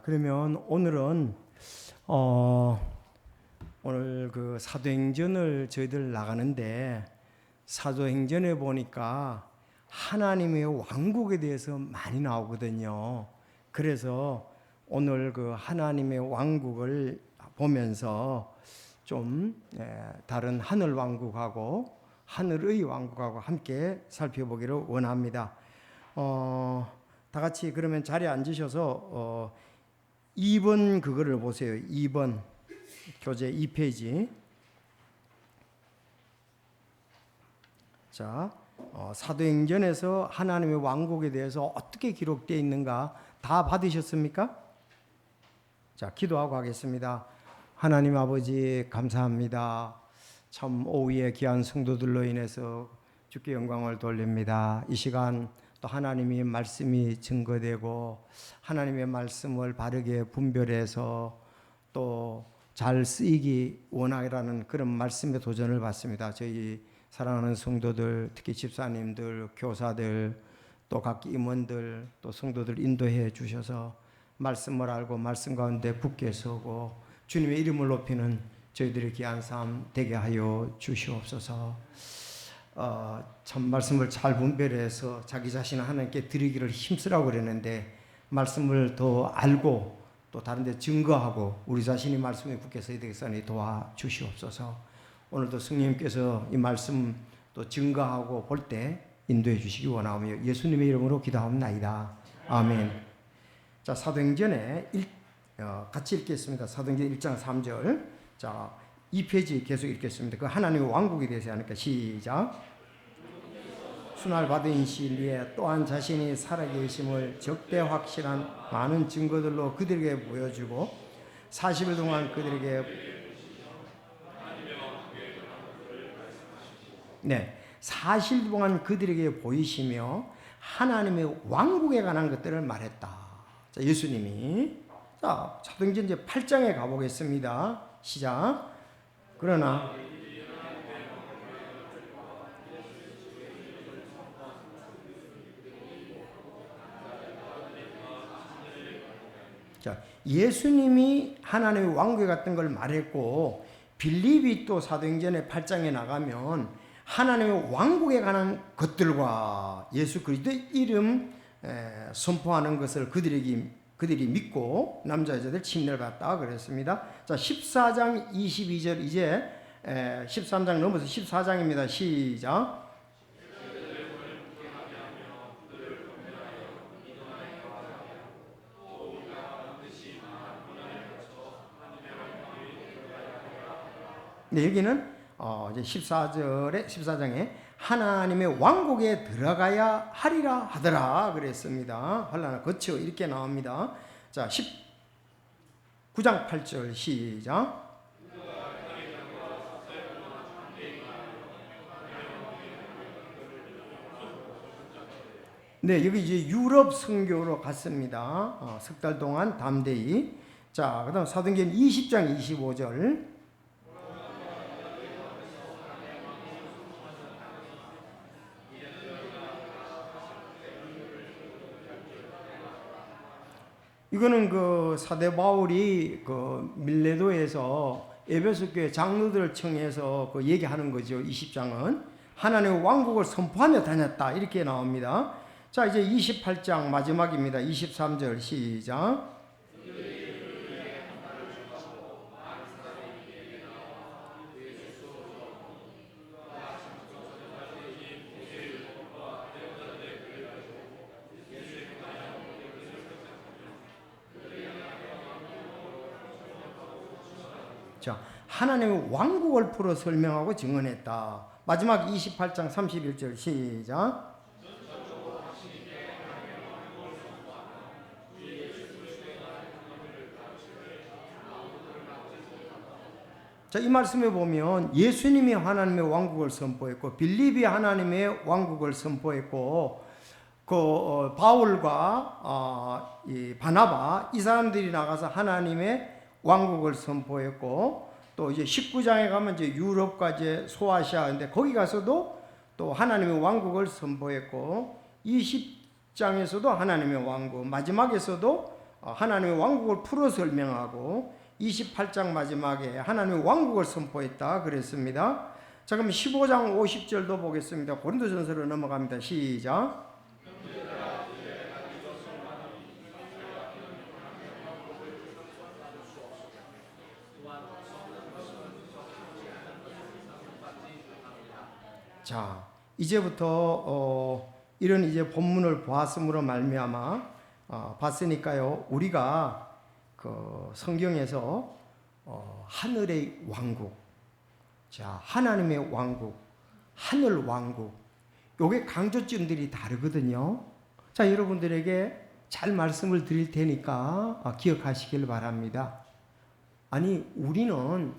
자, 그러면 오늘은 오늘 그 사도행전을 저희들 나가는데 사도행전에 보니까 하나님의 왕국에 대해서 많이 나오거든요. 그래서 오늘 그 하나님의 왕국을 보면서 좀 다른 하늘 왕국하고 하늘의 왕국하고 함께 살펴보기를 원합니다. 다 같이 그러면 자리에 앉으셔서 2번 그거를 보세요. 2번 교재 2페이지. 자, 사도행전에서 하나님의 왕국에 대해서 어떻게 기록되어 있는가 다 받으셨습니까? 자, 기도하고 하겠습니다. 하나님 아버지 감사합니다. 참 오후에 귀한 성도들로 인해서 주께 영광을 돌립니다. 이 시간 또 하나님의 말씀이 증거되고 하나님의 말씀을 바르게 분별해서 또 잘 쓰이기 원하라는 그런 말씀의 도전을 받습니다. 저희 사랑하는 성도들, 특히 집사님들, 교사들, 또 각 임원들, 또 성도들 인도해 주셔서 말씀을 알고 말씀 가운데 굳게 서고 주님의 이름을 높이는 저희들의 귀한 삶 되게 하여 주시옵소서. 참 말씀을 잘 분별해서 자기 자신을 하나님께 드리기를 힘쓰라고 그랬는데 말씀을 더 알고 또 다른 데 증거하고 우리 자신이 말씀에 굳게 서야 되겠사니 도와주시옵소서. 오늘도 성령님께서 이 말씀 또 증거하고 볼 때 인도해 주시기 원하오며 예수님의 이름으로 기도합나이다. 아멘. 자, 사도행전에 같이 읽겠습니다. 사도행전 1장 3절. 자, 2페이지 계속 읽겠습니다. 그 하나님의 왕국에 대해서 하니까 시작. 순환 받은 시일리에 또한 자신이 살아계심을 적대 확실한 많은 증거들로 그들에게 보여주고 40일 동안 그들에게 40일 동안 그들에게 보이시며 하나님의 왕국에 관한 것들을 말했다. 자, 예수님이 자, 사도행전 이제 8장에 가보겠습니다. 시작. 그러나 자, 예수님이 하나님의 왕국에 갔던 걸 말했고 빌립이 또 사도행전의 8장에 나가면 하나님의 왕국에 관한 것들과 예수 그리스도의 이름 선포하는 것을 그들이 믿고 남자 여자들 침례를 받았다 그랬습니다. 자, 14장 22절 이제 13장 넘어서 14장입니다. 시작. 네, 여기는 이제 14장에 하나님의 왕국에 들어가야 하리라 하더라 그랬습니다. 환난을 거쳐 이렇게 나옵니다. 자, 19장 8절 시작. 네, 여기 이제 유럽 선교로 갔습니다. 석 달 동안 담대히. 자, 그다음 사도행전 20장 25절. 이거는 그 사대 바울이 그 밀레도에서 에베소 교회 장로들을 청해서 그 얘기하는 거죠. 20장은 하나님의 왕국을 선포하며 다녔다 이렇게 나옵니다. 자, 이제 28장 마지막입니다. 23절 시작. 자, 하나님의 왕국을 풀어 설명하고 증언했다. 마지막 28장 31절 시작. 자, 이 말씀에 보면 예수님이 하나님의 왕국을 선포했고 빌립이 하나님의 왕국을 선포했고 그 바울과 이 바나바 이 사람들이 나가서 하나님의 왕국을 선포했고 또 이제 19장에 가면 이제 유럽까지 소아시아인데 거기 가서도 또 하나님의 왕국을 선포했고 20장에서도 하나님의 왕국 마지막에서도 하나님의 왕국을 풀어 설명하고 28장 마지막에 하나님의 왕국을 선포했다 그랬습니다. 자, 그럼 15장 50절도 보겠습니다. 고린도전서로 넘어갑니다. 시작. 자, 이제부터 이런 이제 본문을 보았음으로 말미암아 봤으니까요. 우리가 그 성경에서 하늘의 왕국, 자, 하나님의 왕국, 하늘 왕국, 요게 강조점들이 다르거든요. 자, 여러분들에게 잘 말씀을 드릴 테니까 기억하시길 바랍니다. 아니, 우리는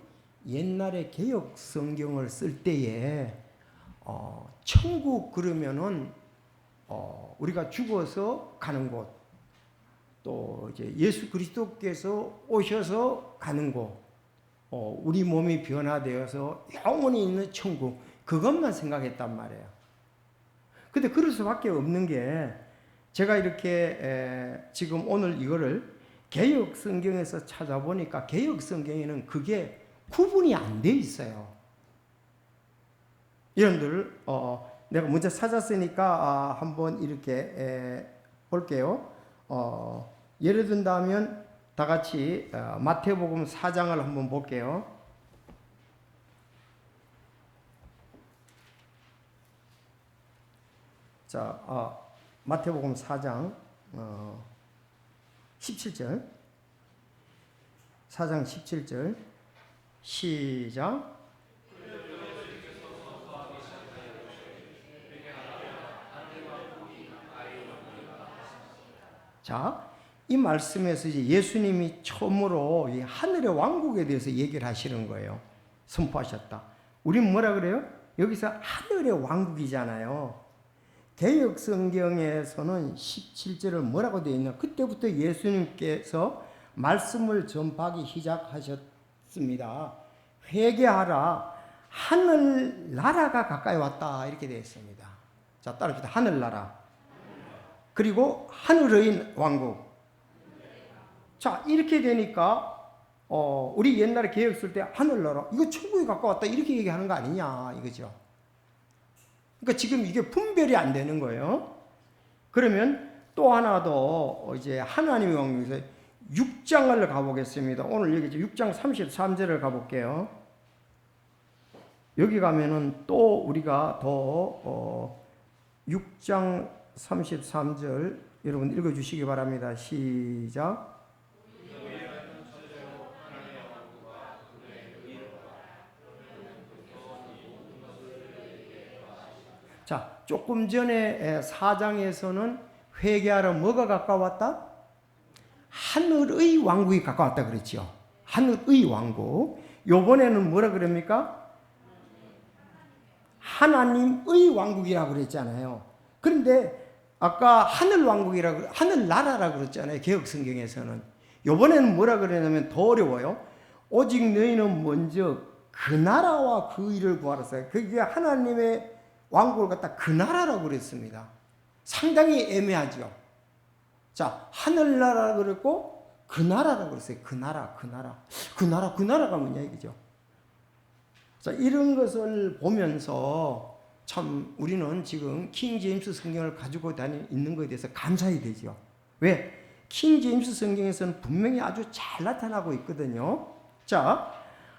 옛날에 개역 성경을 쓸 때에 천국 그러면은 우리가 죽어서 가는 곳, 또 이제 예수 그리스도께서 오셔서 가는 곳, 우리 몸이 변화되어서 영원히 있는 천국, 그것만 생각했단 말이에요. 근데 그럴 수밖에 없는 게, 제가 이렇게 지금 오늘 이거를 개역 성경에서 찾아보니까 개역 성경에는 그게 구분이 안 돼 있어요. 여러분들 내가 먼저 찾았으니까 한번 이렇게 볼게요. 예를 든다면 다 같이 마태복음 4장을 한번 볼게요. 자, 마태복음 4장 17절, 4장 17절 시작. 자, 이 말씀에서 이제 예수님이 처음으로 이 하늘의 왕국에 대해서 얘기를 하시는 거예요. 선포하셨다. 우리는 뭐라 그래요? 여기서 하늘의 왕국이잖아요. 개역 성경에서는 17절을 뭐라고 되어 있냐? 그때부터 예수님께서 말씀을 전파하기 시작하셨습니다. 회개하라, 하늘 나라가 가까이 왔다, 이렇게 되어 있습니다. 자, 따라합시다. 하늘 나라. 그리고 하늘의 왕국. 자, 이렇게 되니까 우리 옛날에 개혁 쓸 때 하늘나라, 이거 천국에 가까웠다, 이렇게 얘기하는 거 아니냐 이거죠. 그러니까 지금 이게 분별이 안 되는 거예요. 그러면 또 하나 더 이제 하나님의 왕국에서 6장을 가보겠습니다. 오늘 여기 6장 33절을 가볼게요. 여기 가면은 또 우리가 더 6장 33절 여러분 읽어주시기 바랍니다. 시작. 자, 조금 전에 4장에서는 회개하러 뭐가 가까웠다? 하늘의 왕국이 가까웠다 그랬죠. 하늘의 왕국. 요번에는 뭐라 그럽니까? 하나님의 왕국이라고 그랬잖아요. 그런데 아까 하늘 왕국이라고, 하늘 나라라고 그랬잖아요. 개혁 성경에서는. 요번에는 뭐라 그러냐면 더 어려워요. 오직 너희는 먼저 그 나라와 그 일을 구하라어요. 그게 하나님의 왕국을 갖다 그 나라라고 그랬습니다. 상당히 애매하죠. 자, 하늘나라라고 그랬고 그 나라라고 그랬어요. 그 나라, 그 나라. 그 나라, 그 나라가 뭐냐 이거죠. 자, 이런 것을 보면서 참 우리는 지금 킹 제임스 성경을 가지고 있는 것에 대해서 감사해야 되죠. 왜? 킹 제임스 성경에서는 분명히 아주 잘 나타나고 있거든요. 자,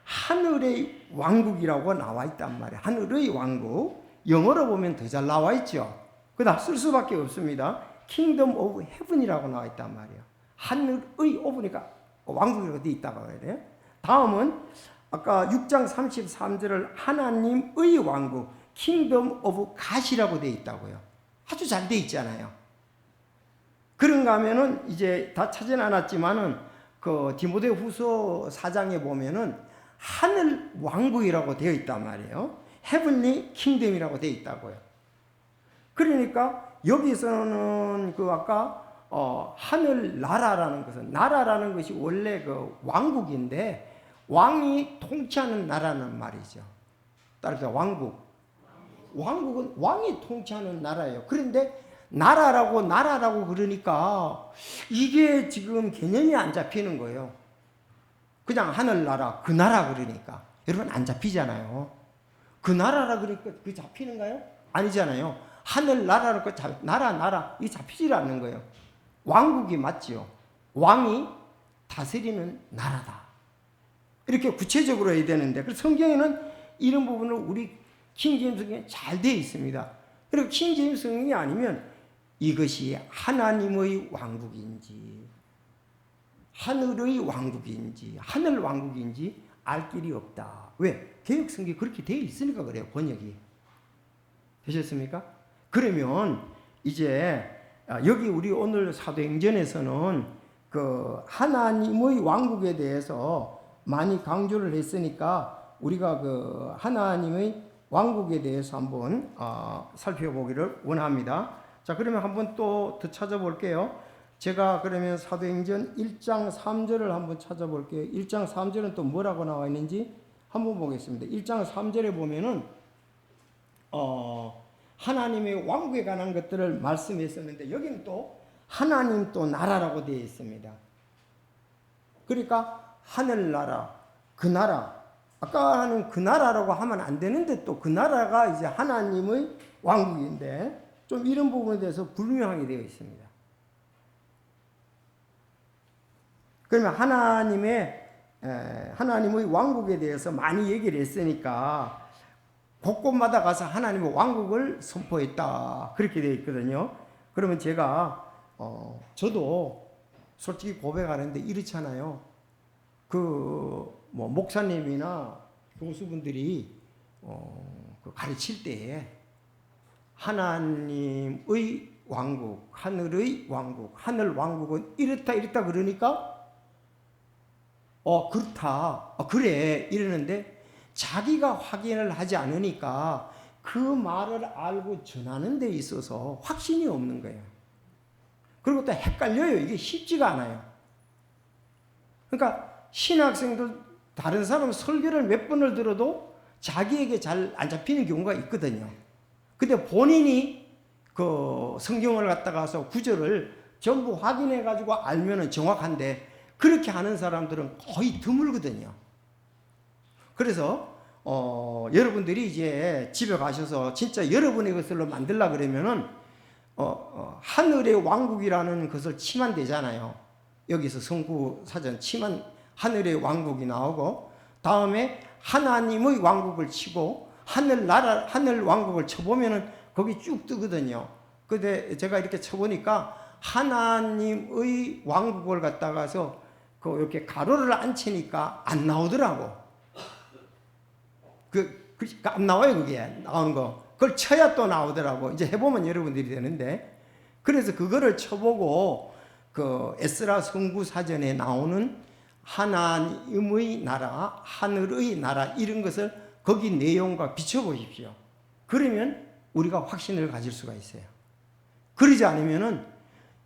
하늘의 왕국이라고 나와 있단 말이에요. 하늘의 왕국. 영어로 보면 더 잘 나와 있죠. 그다 쓸 수밖에 없습니다. Kingdom of Heaven이라고 나와 있단 말이에요. 하늘의 오브니까 왕국이라고 되어 있다고 해야 돼요. 다음은 아까 6장 33절을 하나님의 왕국 Kingdom of God이라고 되어 있다고요. 아주 잘 되어 있잖아요. 그런가 하면은 이제 다 찾지는 않았지만은 그 디모데 후서 4장에 보면은 하늘 왕국이라고 되어 있단 말이에요. 헤븐리 킹덤이라고 되어 있다고요. 그러니까 여기서는 그 아까 하늘 나라라는 것은, 나라라는 것이 원래 그 왕국인데 왕이 통치하는 나라는 말이죠. 따라서 왕국. 왕국은 왕이 통치하는 나라예요. 그런데 나라라고 그러니까 이게 지금 개념이 안 잡히는 거예요. 그냥 하늘나라, 그 나라 그러니까. 여러분 안 잡히잖아요. 그 나라라 그러니까 그 잡히는가요? 아니잖아요. 하늘나라로 그 나라 이 잡히질 않는 거예요. 왕국이 맞지요. 왕이 다스리는 나라다. 이렇게 구체적으로 해야 되는데, 그래서 성경에는 이런 부분을 우리 킹제임스 성경에 잘 되어 있습니다. 그리고 킹제임스 성경이 아니면 이것이 하나님의 왕국인지 하늘의 왕국인지 하늘 왕국인지 알 길이 없다. 왜? 개역 성경이 그렇게 되어 있으니까 그래요. 번역이. 되셨습니까? 그러면 이제 여기 우리 오늘 사도행전에서는 그 하나님의 왕국에 대해서 많이 강조를 했으니까 우리가 그 하나님의 왕국에 대해서 한번 살펴보기를 원합니다. 자, 그러면 한번 또 더 찾아볼게요. 제가 그러면 사도행전 1장 3절을 한번 찾아볼게요. 1장 3절은 또 뭐라고 나와 있는지 한번 보겠습니다. 1장 3절에 보면은 하나님의 왕국에 관한 것들을 말씀했었는데 여기는 또 하나님 또 나라라고 되어 있습니다. 그러니까 하늘나라, 그 나라, 아까는 그 나라라고 하면 안 되는데 또 그 나라가 이제 하나님의 왕국인데 좀 이런 부분에 대해서 불명하게 되어 있습니다. 그러면 하나님의 왕국에 대해서 많이 얘기를 했으니까 곳곳마다 가서 하나님의 왕국을 선포했다. 그렇게 되어 있거든요. 그러면 제가 저도 솔직히 고백하는데 이렇잖아요. 뭐 목사님이나 교수분들이 그 가르칠 때에 하나님의 왕국, 하늘의 왕국, 하늘 왕국은 이렇다 그러니까 그렇다, 그래 이러는데 자기가 확인을 하지 않으니까 그 말을 알고 전하는 데 있어서 확신이 없는 거예요. 그리고 또 헷갈려요. 이게 쉽지가 않아요. 그러니까 신학생들 다른 사람 설교를 몇 번을 들어도 자기에게 잘 안 잡히는 경우가 있거든요. 근데 본인이 그 성경을 갖다가서 구절을 전부 확인해 가지고 알면은 정확한데 그렇게 하는 사람들은 거의 드물거든요. 그래서 여러분들이 이제 집에 가셔서 진짜 여러분의 것으로 만들라 그러면은 하늘의 왕국이라는 것을 치면 되잖아요. 여기서 성구사전 치면 하늘의 왕국이 나오고 다음에 하나님의 왕국을 치고 하늘 왕국을 쳐보면은 거기 쭉 뜨거든요. 근데 제가 이렇게 쳐보니까 하나님의 왕국을 갖다가서 이렇게 가로를 안 치니까 안 나오더라고. 그러니까 안 나와요, 그게. 나오는 거. 그걸 쳐야 또 나오더라고. 이제 해보면 여러분들이 되는데. 그래서 그거를 쳐보고 그 에스라 성구사전에 나오는 하나님의 나라, 하늘의 나라 이런 것을 거기 내용과 비춰보십시오. 그러면 우리가 확신을 가질 수가 있어요. 그러지 않으면은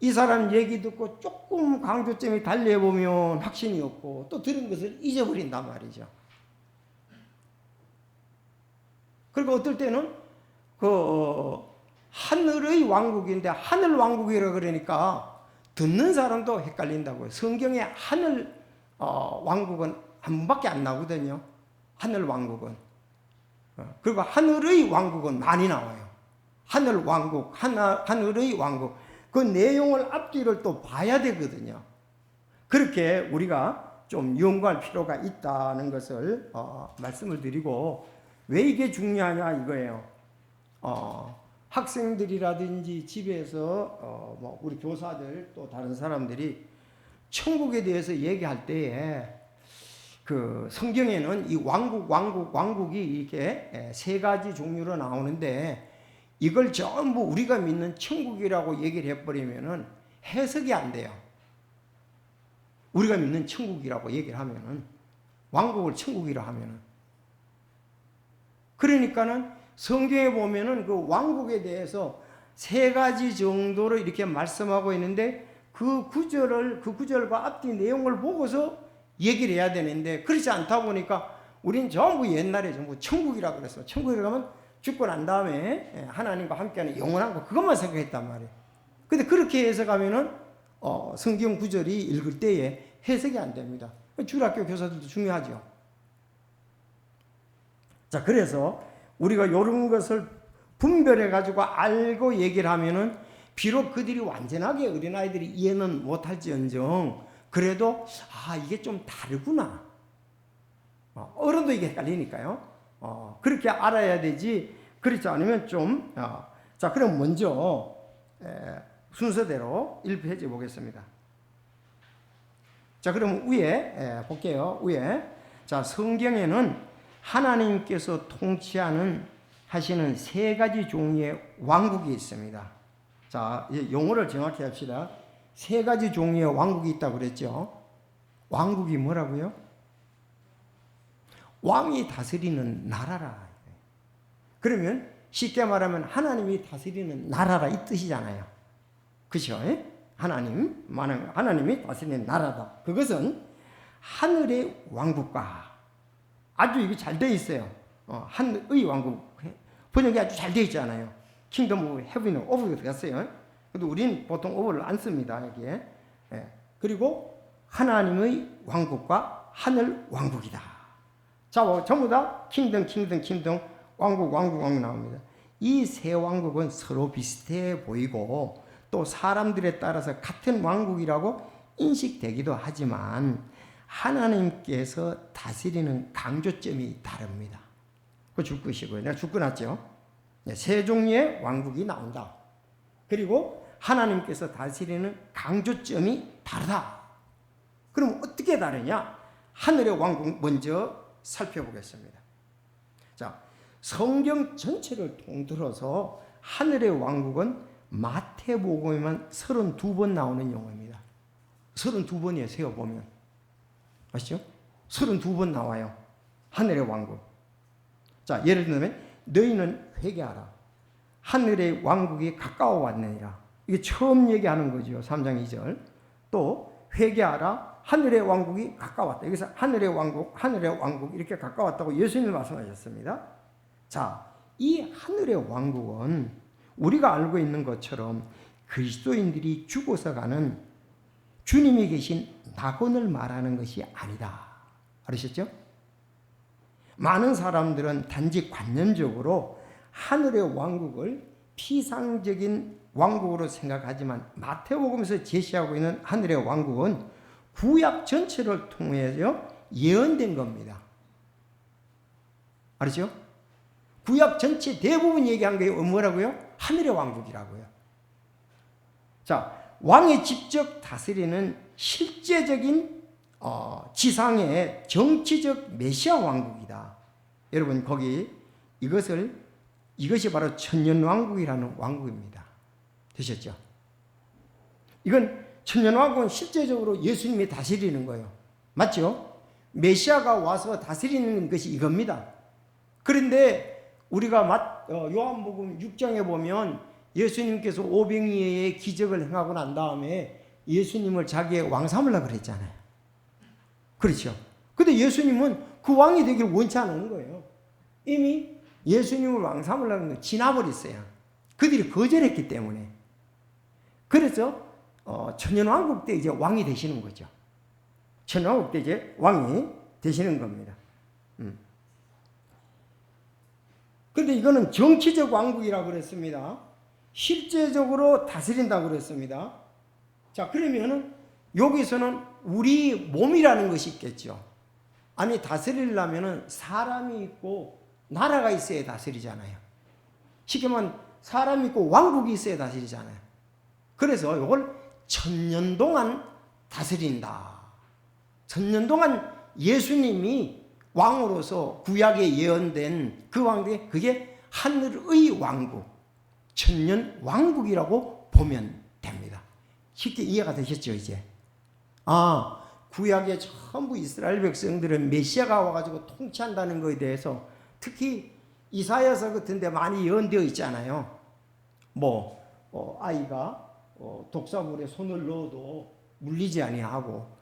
이 사람 얘기 듣고 조금 강조점이 달리해보면 확신이 없고 또 들은 것을 잊어버린단 말이죠. 그리고 어떨 때는 하늘의 왕국인데 하늘 왕국이라 그러니까 듣는 사람도 헷갈린다고요. 성경에 하늘 왕국은 한 번밖에 안 나오거든요. 하늘 왕국은. 그리고 하늘의 왕국은 많이 나와요. 하늘 왕국, 하늘의 왕국. 그 내용을 앞뒤를 또 봐야 되거든요. 그렇게 우리가 좀 연구할 필요가 있다는 것을 말씀을 드리고 왜 이게 중요하냐 이거예요. 학생들이라든지 집에서 뭐 우리 교사들 또 다른 사람들이 천국에 대해서 얘기할 때에 그 성경에는 이 왕국이 이렇게 세 가지 종류로 나오는데 이걸 전부 우리가 믿는 천국이라고 얘기를 해버리면은 해석이 안 돼요. 우리가 믿는 천국이라고 얘기를 하면은 왕국을 천국이라 하면은 그러니까는 성경에 보면은 그 왕국에 대해서 세 가지 정도로 이렇게 말씀하고 있는데 그 구절과 앞뒤 내용을 보고서 얘기를 해야 되는데 그렇지 않다 보니까 우린 전부 옛날에 전부 천국이라고 그랬어. 천국에 가면 죽고 난 다음에 하나님과 함께하는 영원한 것, 그것만 생각했단 말이에요. 근데 그렇게 해석하면은 성경 구절이 읽을 때에 해석이 안 됩니다. 주일학교 교사들도 중요하죠. 자, 그래서 우리가 이런 것을 분별해 가지고 알고 얘기를 하면은 비록 그들이 완전하게 어린아이들이 이해는 못할지언정 그래도 이게 좀 다르구나. 어른도 이게 헷갈리니까요. 그렇게 알아야 되지. 그렇지 않으면 좀 자, 그럼 먼저 순서대로 1페이지 보겠습니다. 자, 그럼 위에 볼게요. 위에 자, 성경에는 하나님께서 하시는 세 가지 종류의 왕국이 있습니다. 자, 용어를 정확히 합시다. 세 가지 종류의 왕국이 있다고 그랬죠. 왕국이 뭐라고요? 왕이 다스리는 나라라. 그러면 쉽게 말하면 하나님이 다스리는 나라라 이 뜻이잖아요. 그렇죠? 하나님이 다스리는 나라다. 그것은 하늘의 왕국과 아주 이게 잘 되어 있어요. 하늘의 왕국 번역이 아주 잘 되어 있잖아요. 킹덤 오브 헤븐 오브가 들어갔어요. 근데 우리는 보통 오브를 안 씁니다. 여기에. 그리고 하나님의 왕국과 하늘 왕국이다. 자, 전부 다 킹덤 왕국 나옵니다. 이 세 왕국은 서로 비슷해 보이고 또 사람들에 따라서 같은 왕국이라고 인식되기도 하지만 하나님께서 다스리는 강조점이 다릅니다. 그거 줄 것이고요. 내가 줄 거놨죠. 세 종류의 왕국이 나온다. 그리고 하나님께서 다스리는 강조점이 다르다. 그럼 어떻게 다르냐? 하늘의 왕국 먼저 살펴보겠습니다. 자, 성경 전체를 통틀어서 하늘의 왕국은 마태복음에만 32번 나오는 용어입니다. 32번이에요. 세어보면. 아시죠? 32번 나와요. 하늘의 왕국. 자, 예를 들면 너희는 회개하라. 하늘의 왕국이 가까워 왔느니라. 이게 처음 얘기하는 거죠. 3장 2절. 또 회개하라. 하늘의 왕국이 가까웠다. 여기서 하늘의 왕국 이렇게 가까웠다고 예수님이 말씀하셨습니다. 자, 이 하늘의 왕국은 우리가 알고 있는 것처럼 그리스도인들이 죽어서 가는 주님이 계신 낙원을 말하는 것이 아니다. 알으셨죠? 많은 사람들은 단지 관념적으로 하늘의 왕국을 피상적인 왕국으로 생각하지만 마태복음에서 제시하고 있는 하늘의 왕국은 구약 전체를 통해서 예언된 겁니다. 알았죠? 구약 전체 대부분 얘기한 게 뭐라고요? 하늘의 왕국이라고요. 자, 왕이 직접 다스리는 실제적인 지상의 정치적 메시아 왕국이다. 여러분 거기 이것이 바로 천년왕국이라는 왕국입니다. 되셨죠? 이건 천년왕국은 실제적으로 예수님이 다스리는 거예요. 맞죠? 메시아가 와서 다스리는 것이 이겁니다. 그런데 우리가 요한복음 6장에 보면 예수님께서 오병이어의 기적을 행하고 난 다음에 예수님을 자기의 왕 삼으려고 그랬잖아요. 그렇죠? 근데 예수님은 그 왕이 되기를 원치 않은 거예요. 이미 예수님을 왕 삼으려고 하는 건 지나버렸어요. 그들이 거절했기 때문에. 그래서 천년왕국 때 이제 왕이 되시는 거죠. 천년왕국 때 이제 왕이 되시는 겁니다. 그런데 이거는 정치적 왕국이라고 그랬습니다. 실제적으로 다스린다고 그랬습니다. 자, 그러면은 여기서는 우리 몸이라는 것이 있겠죠. 아니, 다스리려면은 사람이 있고 나라가 있어야 다스리잖아요. 쉽게 말하면 사람이 있고 왕국이 있어야 다스리잖아요. 그래서 이걸 천년 동안 다스린다. 천년 동안 예수님이 왕으로서 구약에 예언된 그 왕국이 그게 하늘의 왕국, 천년 왕국이라고 보면 됩니다. 쉽게 이해가 되셨죠, 이제? 구약에 전부 이스라엘 백성들은 메시아가 와가지고 통치한다는 것에 대해서 특히 이사야서 같은 데 많이 예언되어 있잖아요. 아이가 독사물에 손을 넣어도 물리지 아니하고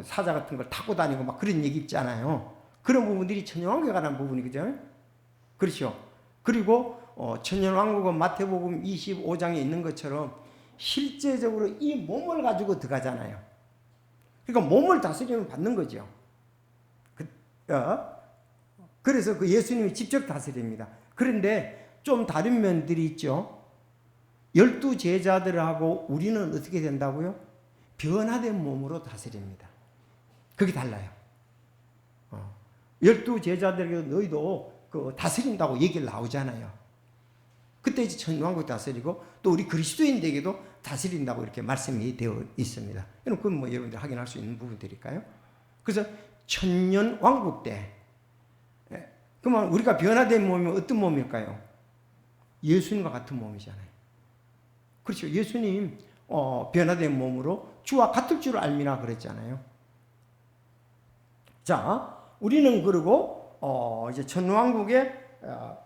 사자 같은 걸 타고 다니고 막 그런 얘기 있잖아요. 그런 부분들이 천년왕국에 관한 부분이거든요. 그렇죠. 그리고 천년왕국은 마태복음 25장에 있는 것처럼 실제적으로 이 몸을 가지고 들어가잖아요. 그러니까 몸을 다스리면 받는 거죠. 그래서 그 예수님이 직접 다스립니다. 그런데 좀 다른 면들이 있죠. 12 제자들하고 우리는 어떻게 된다고요? 변화된 몸으로 다스립니다. 그게 달라요. 12 제자들에게 너희도 그 다스린다고 얘기를 나오잖아요. 그때 이제 천왕국 다스리고 또 우리 그리스도인들에게도 다스린다고 이렇게 말씀이 되어 있습니다. 그건 뭐 여러분들 확인할 수 있는 부분들일까요? 그래서 천년 왕국 때, 그러면 우리가 변화된 몸이 어떤 몸일까요? 예수님과 같은 몸이잖아요. 그렇죠. 예수님 변화된 몸으로 주와 같을 줄 알미나 그랬잖아요. 자, 우리는 그리고 이제 천왕국에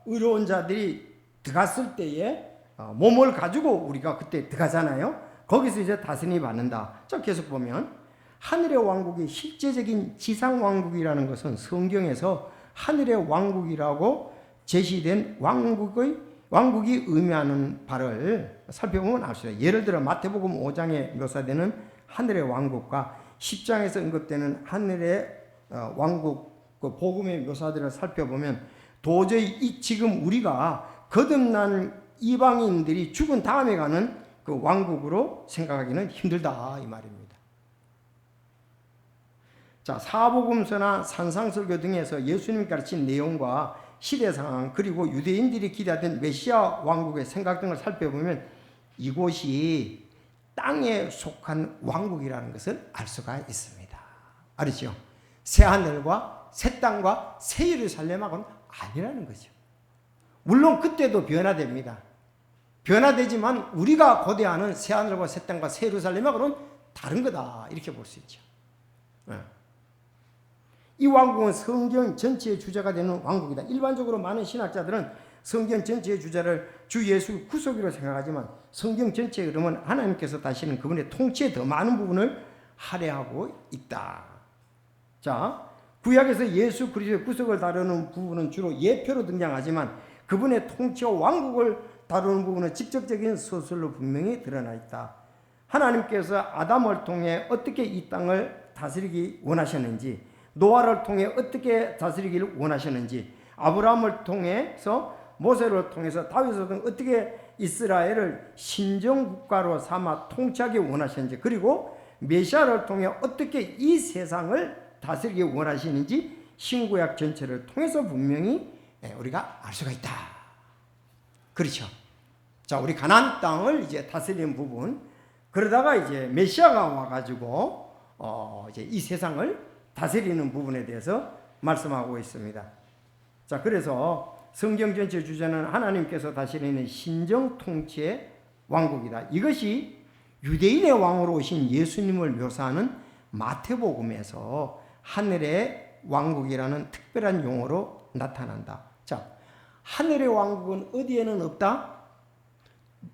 의로운 자들이 들어갔을 때에 몸을 가지고 우리가 그때 들어가잖아요. 거기서 이제 다스림이 받는다. 자, 계속 보면 하늘의 왕국이 실제적인 지상 왕국이라는 것은 성경에서 하늘의 왕국이라고 제시된 왕국이 의미하는 바를 살펴보면 압시다. 예를 들어 마태복음 5장에 묘사되는 하늘의 왕국과 10장에서 언급되는 하늘의 왕국 그 복음의 묘사들을 살펴보면 도저히 지금 우리가 거듭난 이방인들이 죽은 다음에 가는 그 왕국으로 생각하기는 힘들다 이 말입니다. 자, 사복음서나 산상설교 등에서 예수님이 가르친 내용과 시대 상황 그리고 유대인들이 기대하던 메시아 왕국의 생각 등을 살펴보면 이곳이 땅에 속한 왕국이라는 것을 알 수가 있습니다. 알죠? 새 하늘과 새 땅과 새 예루살렘하고는 아니라는 거죠. 물론 그때도 변화됩니다. 변화되지만 우리가 고대하는 새 하늘과 새 땅과 새 예루살렘하고는 다른 거다 이렇게 볼 수 있죠. 이 왕국은 성경 전체의 주자가 되는 왕국이다. 일반적으로 많은 신학자들은 성경 전체의 주자를 주 예수 구속이라고 생각하지만 성경 전체의 흐름은 하나님께서 다시는 그분의 통치에 더 많은 부분을 할애하고 있다. 자, 구약에서 예수 그리스도의 구속을 다루는 부분은 주로 예표로 등장하지만 그분의 통치와 왕국을 다루는 부분은 직접적인 서술로 분명히 드러나 있다. 하나님께서 아담을 통해 어떻게 이 땅을 다스리기 원하셨는지, 노아를 통해 어떻게 다스리기를 원하셨는지, 아브라함을 통해서 모세를 통해서 다윗을 통해 어떻게 이스라엘을 신정국가로 삼아 통치하기 원하셨는지, 그리고 메시아를 통해 어떻게 이 세상을 다스리기 원하시는지 신구약 전체를 통해서 분명히 우리가 알 수가 있다. 그렇죠. 자, 우리 가나안 땅을 이제 다스리는 부분, 그러다가 이제 메시아가 와가지고 이제 이 세상을 다스리는 부분에 대해서 말씀하고 있습니다. 자, 그래서 성경 전체 주제는 하나님께서 다스리는 신정 통치의 왕국이다. 이것이 유대인의 왕으로 오신 예수님을 묘사하는 마태복음에서 하늘의 왕국이라는 특별한 용어로 나타난다. 자, 하늘의 왕국은 어디에는 없다?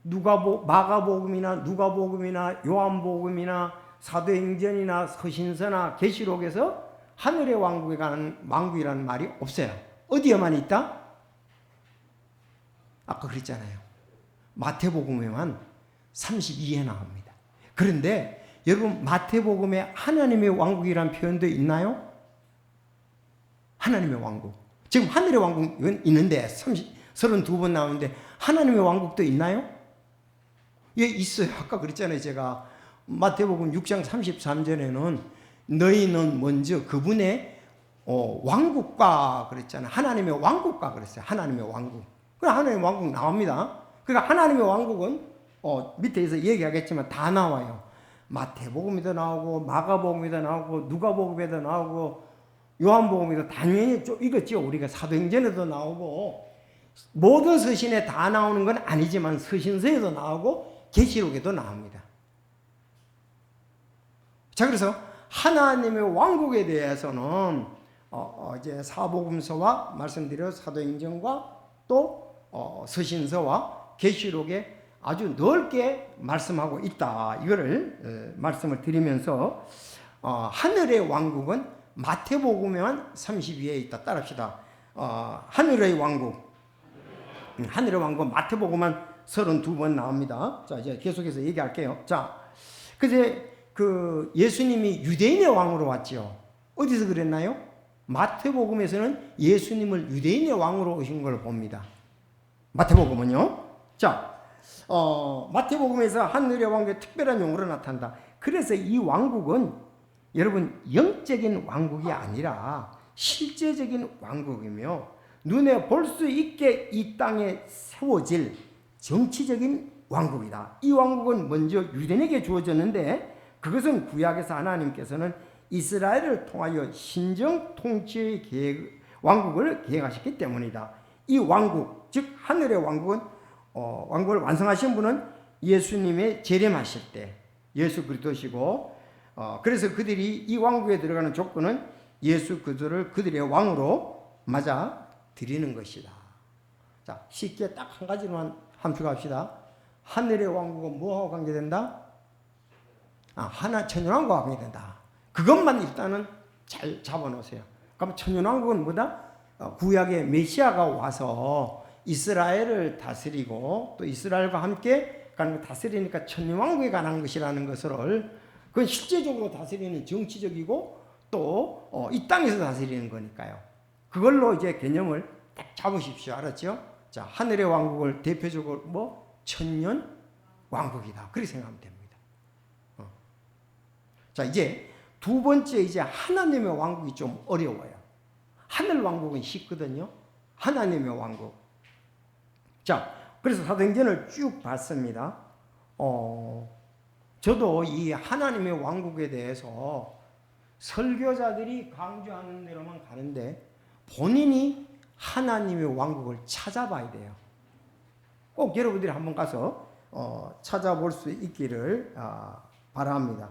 마가복음이나 누가복음이나 요한복음이나 사도행전이나 서신서나 계시록에서 하늘의 왕국에 관한 왕국이라는 말이 없어요. 어디에만 있다? 아까 그랬잖아요. 마태복음에만 32에 나옵니다. 그런데 여러분 마태복음에 하나님의 왕국이라는 표현도 있나요? 하나님의 왕국. 지금 하늘의 왕국은 있는데 32번 나오는데 하나님의 왕국도 있나요? 예, 있어요. 아까 그랬잖아요. 제가 마태복음 6장 33절에는 너희는 먼저 그분의 왕국과 그랬잖아요. 하나님의 왕국과 그랬어요. 하나님의 왕국. 그 하나님의 왕국 나옵니다. 그러니까 하나님의 왕국은 밑에서 얘기하겠지만 다 나와요. 마태복음에도 나오고 마가복음에도 나오고 누가복음에도 나오고 요한복음에도 당연히 좀 이거죠. 우리가 사도행전에도 나오고 모든 서신에 다 나오는 건 아니지만 서신서에도 나오고 계시록에도 나옵니다. 자, 그래서 하나님의 왕국에 대해서는 이제 사복음서와 말씀드린 사도행전과 또 서신서와 계시록에 아주 넓게 말씀하고 있다. 이거를 말씀을 드리면서 하늘의 왕국은 마태복음에만 32에 있다. 따라합시다. 하늘의 왕국. 하늘의 왕국은 마태복음만 32번 나옵니다. 자, 이제 계속해서 얘기할게요. 자, 그 예수님이 유대인의 왕으로 왔죠. 어디서 그랬나요? 마태복음에서는 예수님을 유대인의 왕으로 오신 걸 봅니다. 마태복음은요. 자, 마태복음에서 하늘의 왕국의 특별한 용어로 나타난다. 그래서 이 왕국은 여러분 영적인 왕국이 아니라 실제적인 왕국이며 눈에 볼 수 있게 이 땅에 세워질 정치적인 왕국이다. 이 왕국은 먼저 유대인에게 주어졌는데 그것은 구약에서 하나님께서는 이스라엘을 통하여 신정 통치의 왕국을 계획하셨기 때문이다. 이 왕국, 즉 하늘의 왕국은 왕국을 완성하신 분은 예수님의 재림하실 때 예수 그리스도시고, 그래서 그들이 이 왕국에 들어가는 조건은 예수 그리스도를 그들의 왕으로 맞아 드리는 것이다. 자, 쉽게 딱 한 가지만 함축합시다. 하늘의 왕국은 뭐하고 관계된다? 하나 천년왕국과 관계된다. 그것만 일단은 잘 잡아놓으세요. 그럼 천년왕국은 뭐다? 구약의 메시아가 와서 이스라엘을 다스리고 또 이스라엘과 함께 가는 거 다스리니까 천년왕국에 관한 것이라는 것을, 그건 실제적으로 다스리는 정치적이고 또 이 땅에서 다스리는 거니까요. 그걸로 이제 개념을 딱 잡으십시오. 알았죠? 자, 하늘의 왕국을 대표적으로 천년왕국이다. 그렇게 생각하면 됩니다. 자, 이제 두 번째, 이제 하나님의 왕국이 좀 어려워요. 하늘 왕국은 쉽거든요. 하나님의 왕국. 자, 그래서 사도행전을 쭉 봤습니다. 저도 이 하나님의 왕국에 대해서 설교자들이 강조하는 대로만 가는데 본인이 하나님의 왕국을 찾아봐야 돼요. 꼭 여러분들이 한번 가서 찾아볼 수 있기를 바랍니다.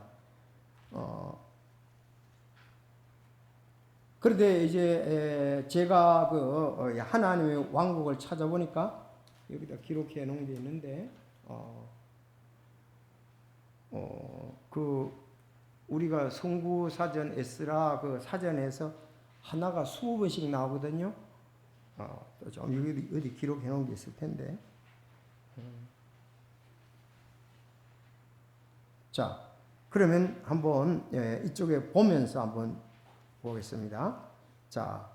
그런데 이제 제가 그 하나님의 왕국을 찾아보니까 여기다 기록해 놓은 게 있는데 그 우리가 성구 사전 에스라 그 사전에서 하나가 20번씩 나오거든요. 좀 여기 어디 기록해 놓은 게 있을 텐데. 자, 그러면 한번 이쪽에 보면서 한번 보겠습니다. 자,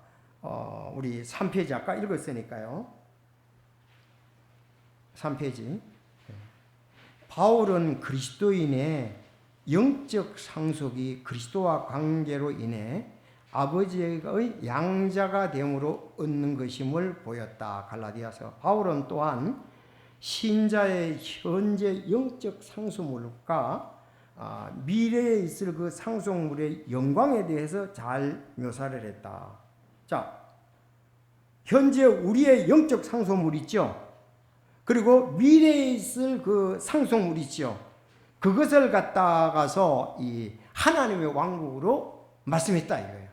우리 3페이지 아까 읽었으니까요. 3페이지. 바울은 그리스도인의 영적 상속이 그리스도와 관계로 인해 아버지의 양자가 됨으로 얻는 것임을 보였다. 갈라디아서. 바울은 또한 신자의 현재 영적 상속물과 미래에 있을 그 상속물의 영광에 대해서 잘 묘사를 했다. 자, 현재 우리의 영적 상속물 있죠? 그리고 미래에 있을 그 상속물 있죠? 그것을 갖다가서 이 하나님의 왕국으로 말씀했다 이거예요.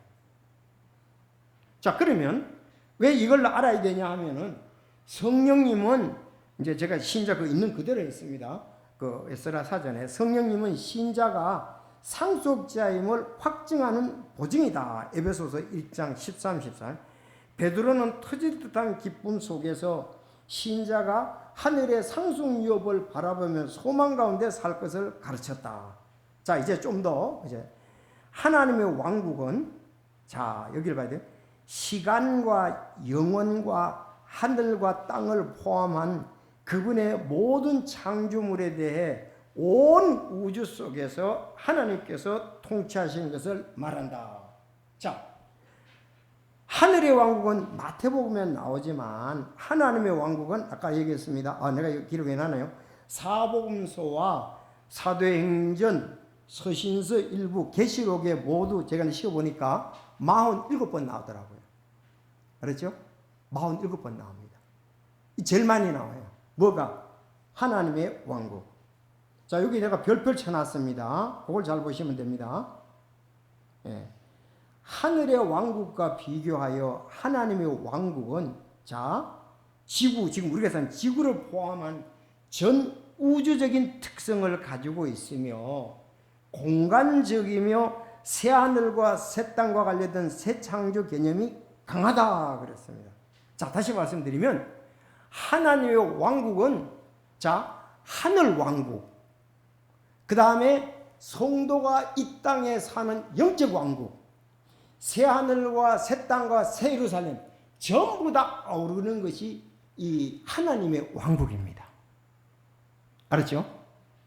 자, 그러면 왜 이걸 알아야 되냐 하면은 성령님은 이제 제가 신자 그 있는 그대로 했습니다. 그 에스라 사전에 성령님은 신자가 상속자임을 확증하는 보증이다. 에베소서 1장 13, 14. 베드로는 터질 듯한 기쁨 속에서 신자가 하늘의 상속 유업을 바라보며 소망 가운데 살 것을 가르쳤다. 자, 이제 좀 더 이제 하나님의 왕국은, 자, 여기를 봐야 돼요. 시간과 영원과 하늘과 땅을 포함한 그분의 모든 창조물에 대해 온 우주 속에서 하나님께서 통치하시는 것을 말한다. 자, 하늘의 왕국은 마태복음에 나오지만 하나님의 왕국은 아까 얘기했습니다. 내가 기록해 놨나요? 사복음서와 사도행전, 서신서 일부, 계시록에 모두 제가 씌워보니까 47번 나오더라고요. 그렇죠? 47번 나옵니다. 제일 많이 나와요. 뭐가? 하나님의 왕국. 자, 여기 내가 별표 쳐놨습니다. 그걸 잘 보시면 됩니다. 예. 하늘의 왕국과 비교하여 하나님의 왕국은, 자, 지구, 지금 우리가 사는 지구를 포함한 전 우주적인 특성을 가지고 있으며 공간적이며 새 하늘과 새 땅과 관련된 새 창조 개념이 강하다 그랬습니다. 자, 다시 말씀드리면 하나님의 왕국은 자, 하늘 왕국. 그 다음에 성도가 이 땅에 사는 영적 왕국. 새 하늘과 새 땅과 새 예루살렘 전부 다 아우르는 것이 이 하나님의 왕국입니다. 알았죠?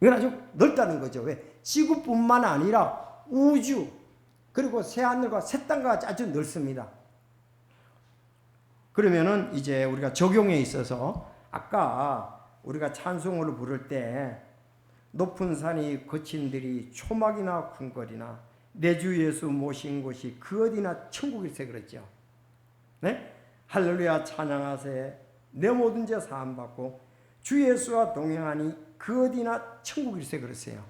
이건 아주 넓다는 거죠. 왜? 지구뿐만 아니라 우주 그리고 새 하늘과 새 땅과 아주 넓습니다. 그러면은 이제 우리가 적용에 있어서 아까 우리가 찬송을 부를 때 높은 산이 거친 들이 초막이나 궁궐이나 내 주 예수 모신 곳이 그 어디나 천국일세 그랬죠. 네? 할렐루야 찬양하세 내 모든 죄 사함받고 주 예수와 동행하니 그 어디나 천국일세 그랬어요.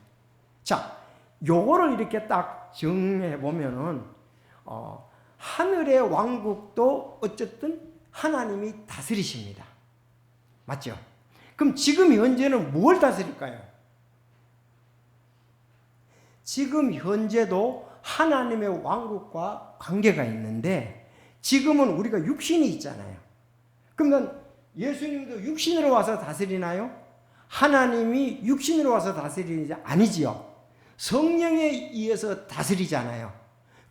자, 요거를 이렇게 딱 정해 보면은 하늘의 왕국도 어쨌든 하나님이 다스리십니다. 맞죠? 그럼 지금 현재는 뭘 다스릴까요? 지금 현재도 하나님의 왕국과 관계가 있는데 지금은 우리가 육신이 있잖아요. 그러면 예수님도 육신으로 와서 다스리나요? 하나님이 육신으로 와서 다스리는지 아니지요. 성령에 의해서 다스리잖아요.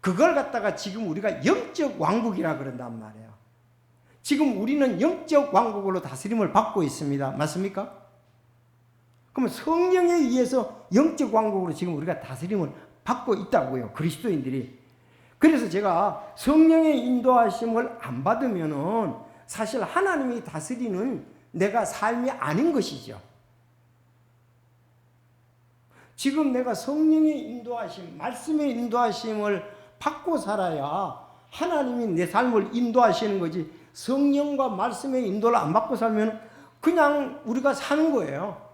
그걸 갖다가 지금 우리가 영적 왕국이라 그런단 말이에요. 지금 우리는 영적 왕국으로 다스림을 받고 있습니다. 맞습니까? 그러면 성령에 의해서 영적 왕국으로 지금 우리가 다스림을 받고 있다고요. 그리스도인들이. 그래서 제가 성령의 인도하심을 안 받으면은 사실 하나님이 다스리는 내가 삶이 아닌 것이죠. 지금 내가 성령의 인도하심, 말씀의 인도하심을 받고 살아야 하나님이 내 삶을 인도하시는 거지 성령과 말씀의 인도를 안 받고 살면 그냥 우리가 사는 거예요.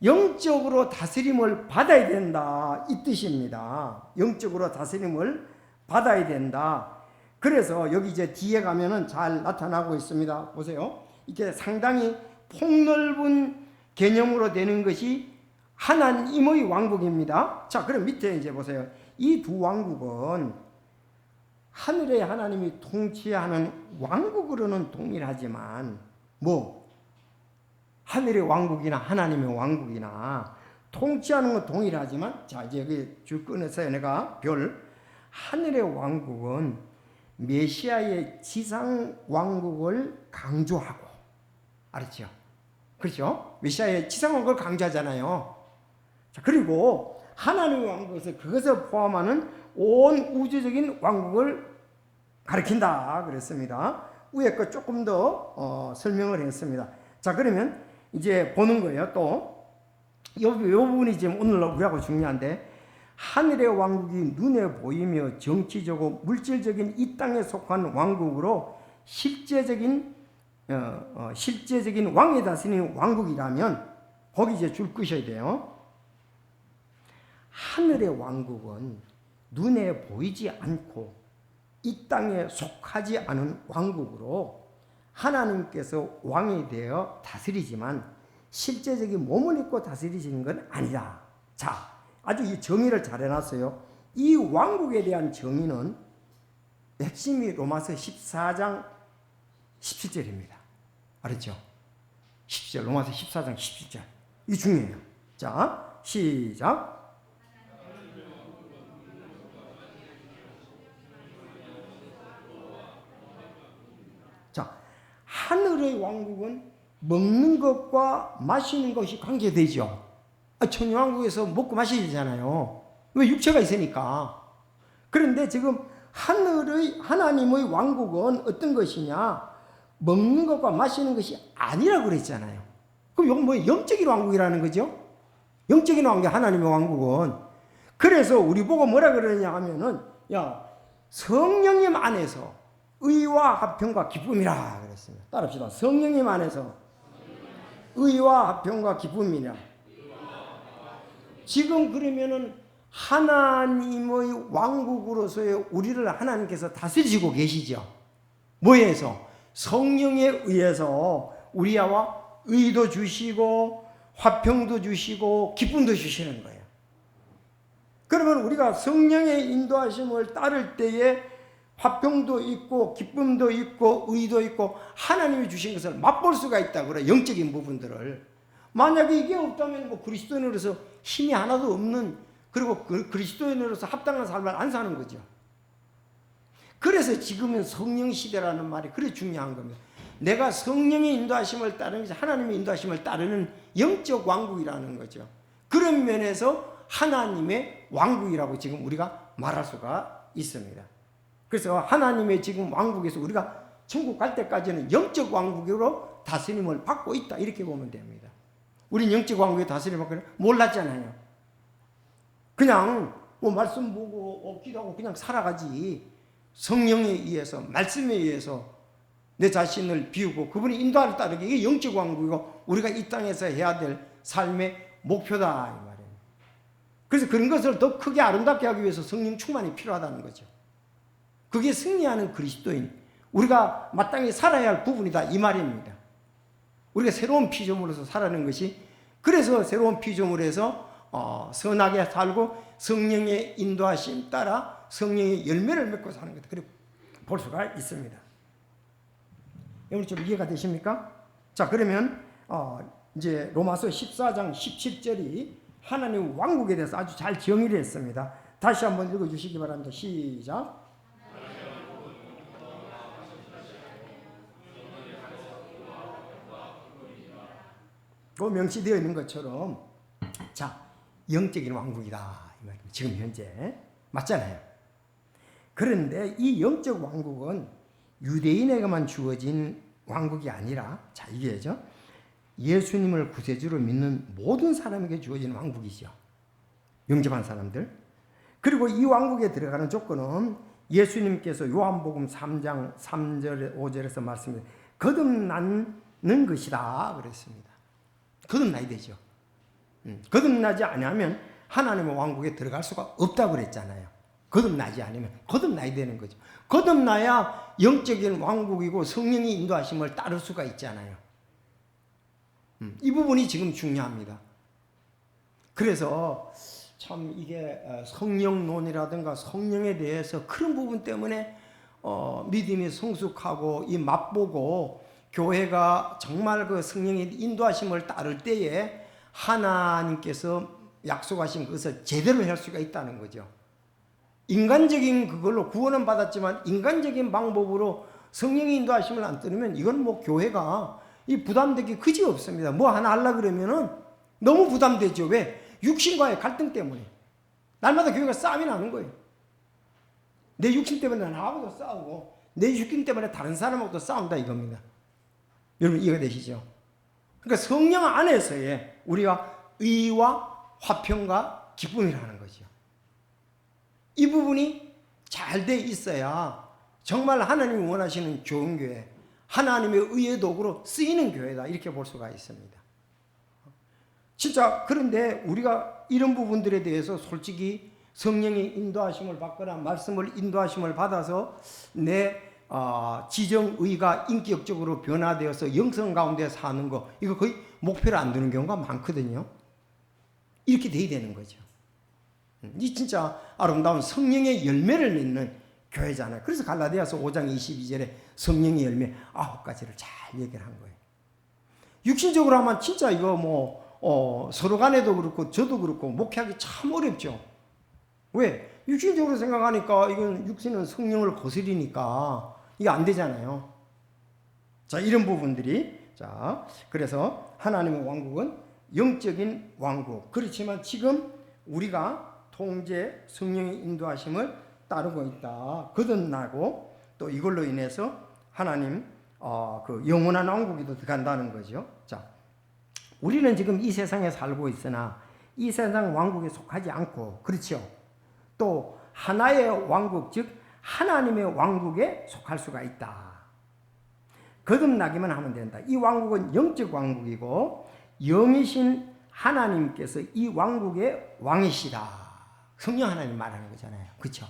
영적으로 다스림을 받아야 된다 이 뜻입니다. 영적으로 다스림을 받아야 된다. 그래서 여기 이제 뒤에 가면은 잘 나타나고 있습니다. 보세요. 이게 상당히 폭넓은 개념으로 되는 것이 하나님의 왕국입니다. 자, 그럼 밑에 이제 보세요. 이 두 왕국은 하늘의 하나님이 통치하는 왕국으로는 동일하지만 하늘의 왕국이나 하나님의 왕국이나 통치하는 건 동일하지만 자, 이제 여기 줄 끊어서요. 내가 하늘의 왕국은 메시아의 지상 왕국을 강조하고 알았죠? 그렇죠? 메시아의 지상 왕국을 강조하잖아요. 자, 그리고 하나님의 왕국에서 그것을 포함하는 온 우주적인 왕국을 가리킨다 그랬습니다. 위에 거 조금 더 설명을 했습니다. 자, 그러면 이제 보는 거예요. 또 요 부분이 지금 오늘 우리하고 중요한데 하늘의 왕국이 눈에 보이며 정치적이고 물질적인 이 땅에 속한 왕국으로 실제적인 왕이 다스리는 왕국이라면 거기 이제 줄 끄셔야 돼요. 하늘의 왕국은 눈에 보이지 않고 이 땅에 속하지 않은 왕국으로 하나님께서 왕이 되어 다스리지만 실제적인 몸을 입고 다스리시는 건 아니다. 자, 아주 이 정의를 잘 해놨어요. 이 왕국에 대한 정의는 핵심이 로마서 14장 17절입니다. 알았죠? 17절, 로마서 14장 17절. 이 중요해요. 자, 시작. 자, 하늘의 왕국은 먹는 것과 마시는 것이 관계되죠. 천년왕국에서 먹고 마시잖아요. 왜? 육체가 있으니까. 그런데 지금 하나님의 왕국은 어떤 것이냐? 먹는 것과 마시는 것이 아니라고 그랬잖아요. 그럼 이건 영적인 왕국이라는 거죠? 영적인 왕국, 하나님의 왕국은. 그래서 우리 보고 뭐라 그러냐 하면은, 성령님 안에서 의와 화평과 기쁨이라 그랬습니다. 따라합시다. 성령님 안에서 의와 화평과 기쁨이냐. 지금 그러면은 하나님의 왕국으로서의 우리를 하나님께서 다스리시고 계시죠. 뭐에 의해서? 성령에 의해서 우리와 의도 주시고 화평도 주시고 기쁨도 주시는 거예요. 그러면 우리가 성령의 인도하심을 따를 때에 화평도 있고 기쁨도 있고 의도 있고 하나님이 주신 것을 맛볼 수가 있다 그래. 영적인 부분들을. 만약에 이게 없다면 뭐 그리스도인으로서 힘이 하나도 없는, 그리고 그리스도인으로서 합당한 삶을 안 사는 거죠. 그래서 지금은 성령 시대라는 말이 그래 중요한 겁니다. 내가 성령의 인도하심을 따르는 것이 하나님의 인도하심을 따르는 영적 왕국이라는 거죠. 그런 면에서 하나님의 왕국이라고 지금 우리가 말할 수가 있습니다. 그래서 하나님의 지금 왕국에서 우리가 천국 갈 때까지는 영적 왕국으로 다스림을 받고 있다, 이렇게 보면 됩니다. 우린 영적 왕국의 다스림을 받고 몰랐잖아요. 그냥 뭐 말씀 보고 기도하고 그냥 살아가지. 성령에 의해서, 말씀에 의해서 내 자신을 비우고 그분이 인도를 따르기, 이게 영적 왕국이고 우리가 이 땅에서 해야 될 삶의 목표다 이 말이에요. 그래서 그런 것을 더 크게 아름답게 하기 위해서 성령 충만이 필요하다는 거죠. 그게 승리하는 그리스도인, 우리가 마땅히 살아야 할 부분이다 이 말입니다. 우리가 새로운 피조물로서 살아가는 것이, 그래서 새로운 피조물에서 선하게 살고 성령의 인도하심 따라 성령의 열매를 맺고 사는 것, 그리고 볼 수가 있습니다. 여러분 좀 이해가 되십니까? 자, 그러면 이제 로마서 14장 17절이 하나님 왕국에 대해서 아주 잘 정의를 했습니다. 다시 한번 읽어주시기 바랍니다. 시작. 그 명시되어 있는 것처럼, 자, 영적인 왕국이다 이 말입니다. 지금 현재 맞잖아요. 그런데 이 영적 왕국은 유대인에게만 주어진 왕국이 아니라, 자, 이게죠, 예수님을 구세주로 믿는 모든 사람에게 주어진 왕국이죠. 영접한 사람들. 그리고 이 왕국에 들어가는 조건은 예수님께서 요한복음 3장 3절 5절에서 말씀해 거듭나는 것이다 그랬습니다. 거듭나야 되죠. 거듭나지 않으면 하나님의 왕국에 들어갈 수가 없다고 그랬잖아요. 거듭나지 않으면 거듭나야 되는 거죠. 거듭나야 영적인 왕국이고 성령이 인도하심을 따를 수가 있잖아요. 이 부분이 지금 중요합니다. 그래서 참 이게 성령론이라든가 성령에 대해서 그런 부분 때문에 믿음이 성숙하고 이 맛보고 교회가 정말 그 성령의 인도하심을 따를 때에 하나님께서 약속하신 것을 제대로 할 수가 있다는 거죠. 인간적인 그걸로 구원은 받았지만 인간적인 방법으로 성령의 인도하심을 안 따르면 이건 뭐 교회가 이 부담되기 그지 없습니다. 뭐 하나 하려고 그러면은 너무 부담되죠. 왜? 육신과의 갈등 때문에. 날마다 교회가 싸움이 나는 거예요. 내 육신 때문에 나하고도 싸우고 내 육신 때문에 다른 사람하고도 싸운다 이겁니다. 여러분 이해가 되시죠? 그러니까 성령 안에서의 우리가 의와 화평과 기쁨이라는 거죠. 이 부분이 잘 돼 있어야 정말 하나님이 원하시는 좋은 교회, 하나님의 의의 도구로 쓰이는 교회다 이렇게 볼 수가 있습니다. 진짜 그런데 우리가 이런 부분들에 대해서 솔직히 성령의 인도하심을 받거나 말씀을 인도하심을 받아서 내 지정의가 인격적으로 변화되어서 영성 가운데 사는 거, 이거 거의 목표를 안 두는 경우가 많거든요. 이렇게 돼야 되는 거죠. 이 진짜 아름다운 성령의 열매를 맺는 교회잖아요. 그래서 갈라디아서 5장 22절에 성령의 열매 9가지를 잘 얘기를 한 거예요. 육신적으로 하면 진짜 이거 뭐 서로 간에도 그렇고 저도 그렇고 목회하기 참 어렵죠. 왜? 육신적으로 생각하니까 이건 육신은 성령을 거스리니까 이게 안 되잖아요. 자, 이런 부분들이, 자, 그래서 하나님의 왕국은 영적인 왕국. 그렇지만 지금 우리가 통제 성령의 인도하심을 따르고 있다. 거듭나고 또 이걸로 인해서 하나님 그 영원한 왕국이 들어간다는 거죠. 자, 우리는 지금 이 세상에 살고 있으나 이 세상 왕국에 속하지 않고, 그렇죠. 또 하나의 왕국, 즉 하나님의 왕국에 속할 수가 있다. 거듭나기만 하면 된다. 이 왕국은 영적 왕국이고 영이신 하나님께서 이 왕국의 왕이시다. 성령 하나님 말하는 거잖아요. 그렇죠?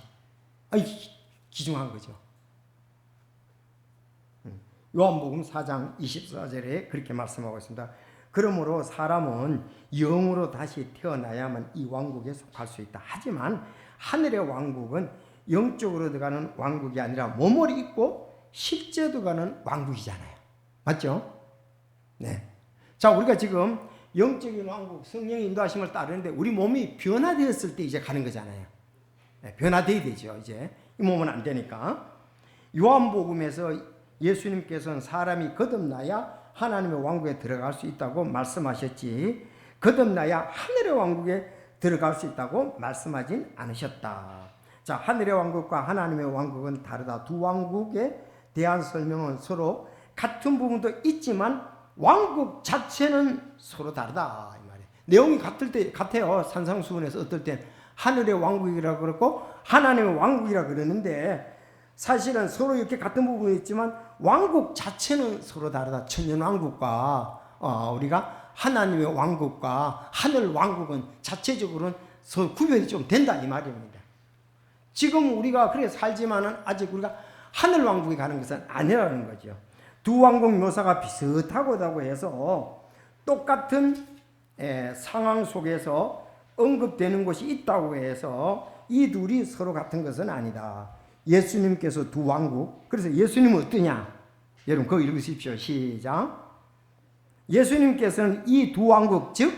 기중한 거죠. 요한복음 4장 24절에 그렇게 말씀하고 있습니다. 그러므로 사람은 영으로 다시 태어나야만 이 왕국에 속할 수 있다. 하지만 하늘의 왕국은 영적으로 들어가는 왕국이 아니라 몸을 입고 실제 들어가는 왕국이잖아요. 맞죠? 네. 자, 우리가 지금 영적인 왕국, 성령의 인도하심을 따르는데 우리 몸이 변화되었을 때 이제 가는 거잖아요. 네, 변화돼야 되죠. 이제 이 몸은 안 되니까. 요한복음에서 예수님께서는 사람이 거듭나야 하나님의 왕국에 들어갈 수 있다고 말씀하셨지, 거듭나야 하늘의 왕국에 들어갈 수 있다고 말씀하진 않으셨다. 자, 하늘의 왕국과 하나님의 왕국은 다르다. 두 왕국에 대한 설명은 서로 같은 부분도 있지만 왕국 자체는 서로 다르다 이 말이에요. 내용이 같아요. 산상수훈에서 어떨 땐 하늘의 왕국이라고 그러고 하나님의 왕국이라고 그러는데, 사실은 서로 이렇게 같은 부분이 있지만 왕국 자체는 서로 다르다. 천년 왕국과 우리가 하나님의 왕국과 하늘 왕국은 자체적으로는 서로 구별이 좀 된다 이 말입니다. 지금 우리가 그래 살지만은 아직 우리가 하늘 왕국에 가는 것은 아니라는 거죠. 두 왕국 묘사가 비슷하다고 해서 똑같은 상황 속에서 언급되는 것이 있다고 해서 이 둘이 서로 같은 것은 아니다. 예수님께서 두 왕국, 그래서 예수님은 어떠냐? 여러분 그거 읽으십시오. 시작. 예수님께서는 이 두 왕국, 즉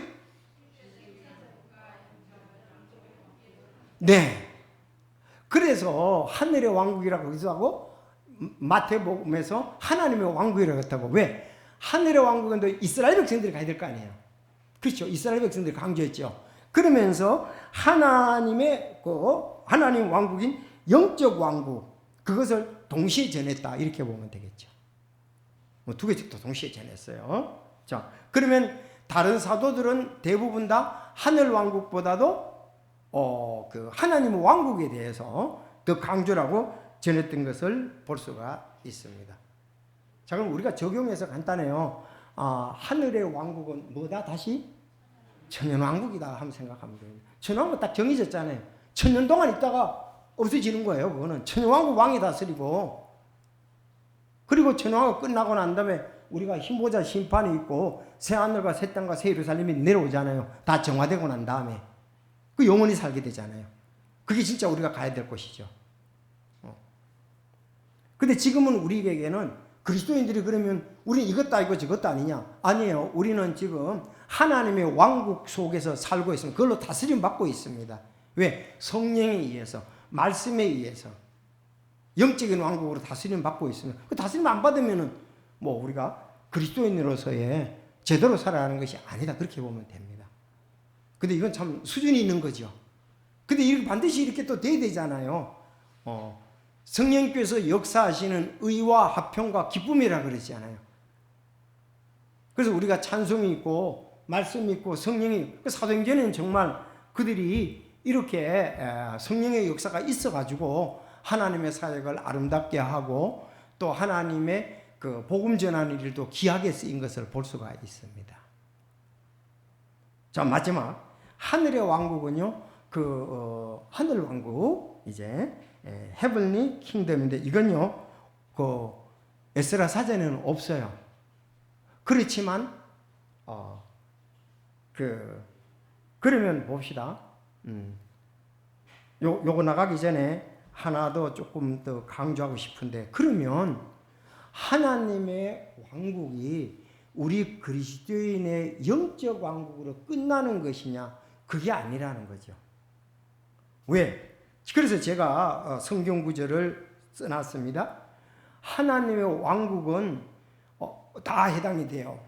네, 그래서 하늘의 왕국이라고 하기도 하고 마태복음에서 하나님의 왕국이라고 했다고. 왜? 하늘의 왕국은 또 이스라엘 백성들이 가야 될 거 아니에요. 그렇죠. 이스라엘 백성들이 강조했죠. 그러면서 하나님 왕국인 영적 왕국, 그것을 동시에 전했다 이렇게 보면 되겠죠. 두 개씩도 동시에 전했어요. 자, 그러면 다른 사도들은 대부분 다 하늘 왕국보다도 그 하나님의 왕국에 대해서 더 강조라고 전했던 것을 볼 수가 있습니다. 자, 그럼 우리가 적용해서 간단해요. 하늘의 왕국은 뭐다? 다시 천년왕국이다 하면 생각하면 됩니다. 천년왕국 딱 정해졌잖아요. 천년 동안 있다가 없어지는 거예요. 그거는 천년왕국 왕이 다스리고, 그리고 천년왕국 끝나고 난 다음에 우리가 흰보자 심판이 있고 새하늘과 새 땅과 새 예루살렘이 내려오잖아요. 다 정화되고 난 다음에 그 영원히 살게 되잖아요. 그게 진짜 우리가 가야 될 곳이죠. 근데 지금은 우리에게는 그리스도인들이 그러면 우리는 이것도 아니고 저것도 아니냐? 아니에요. 우리는 지금 하나님의 왕국 속에서 살고 있습니다. 그걸로 다스림 받고 있습니다. 왜? 성령에 의해서, 말씀에 의해서 영적인 왕국으로 다스림 받고 있습니다. 그 다스림 안 받으면은 뭐 우리가 그리스도인으로서의 제대로 살아가는 것이 아니다 그렇게 보면 됩니다. 근데 이건 참 수준이 있는 거죠. 근데 이렇게 반드시 이렇게 또 돼야 되잖아요. 성령께서 역사하시는 의와 화평과 기쁨이라 그러잖아요. 그래서 우리가 찬송이 있고 말씀이 있고 성령이, 사도행전에는 정말 그들이 이렇게 성령의 역사가 있어가지고 하나님의 사역을 아름답게 하고 또 하나님의 그 복음 전하는 일도 귀하게 쓰인 것을 볼 수가 있습니다. 자, 마지막 하늘의 왕국은요, 하늘 왕국 이제 헤븐리 킹덤인데 이건요 그 에스라 사전에는 없어요. 그렇지만 그러면 봅시다. 요거 나가기 전에 하나 더 조금 더 강조하고 싶은데, 그러면 하나님의 왕국이 우리 그리스도인의 영적 왕국으로 끝나는 것이냐? 그게 아니라는 거죠. 왜? 그래서 제가 성경 구절을 써놨습니다. 하나님의 왕국은 다 해당이 돼요.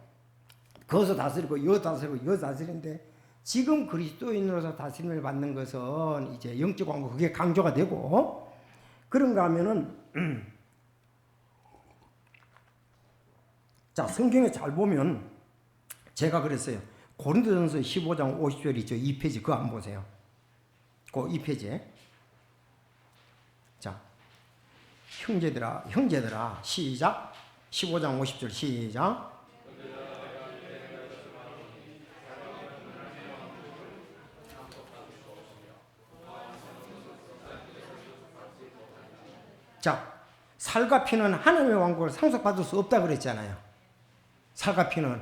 거기서 다스리고 여 다스리고 여 다스리는데, 지금 그리스도인으로서 다스림을 받는 것은 이제 영적 왕국, 그게 강조가 되고, 그런가 하면은 자, 성경에 잘 보면 제가 그랬어요. 고린도전서 15장 50절 있죠. 2페이지 그거 한번 보세요. 그 2페이지에 자, 형제들아 시작. 15장 50절 시작. 자, 살과 피는 하나님의 왕국을 상속받을 수 없다 그랬잖아요. 살과 피는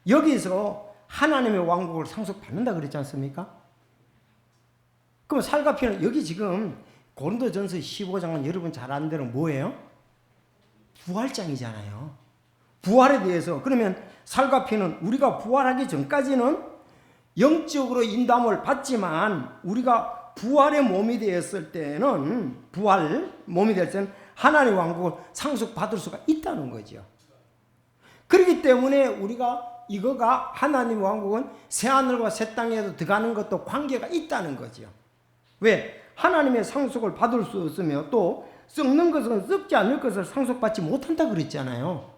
여기서 하나님의 왕국을 상속받는다 그랬지 않습니까? 그럼 살과 피는 여기 지금 고린도전서 15장은 여러분 잘 아는 대로 뭐예요? 부활장이잖아요. 부활에 대해서. 그러면 살과 피는 우리가 부활하기 전까지는 영적으로 인도함을 받지만 우리가 부활의 몸이 되었을 때는 부활 몸이 될 때는 하나님의 왕국을 상속받을 수가 있다는 거죠. 그렇기 때문에 우리가 이거가 하나님의 왕국은 새하늘과 새 땅에도 들어가는 것도 관계가 있다는 거죠. 왜? 하나님의 상속을 받을 수 없으며 또 썩는 것은 썩지 않을 것을 상속받지 못한다 그랬잖아요.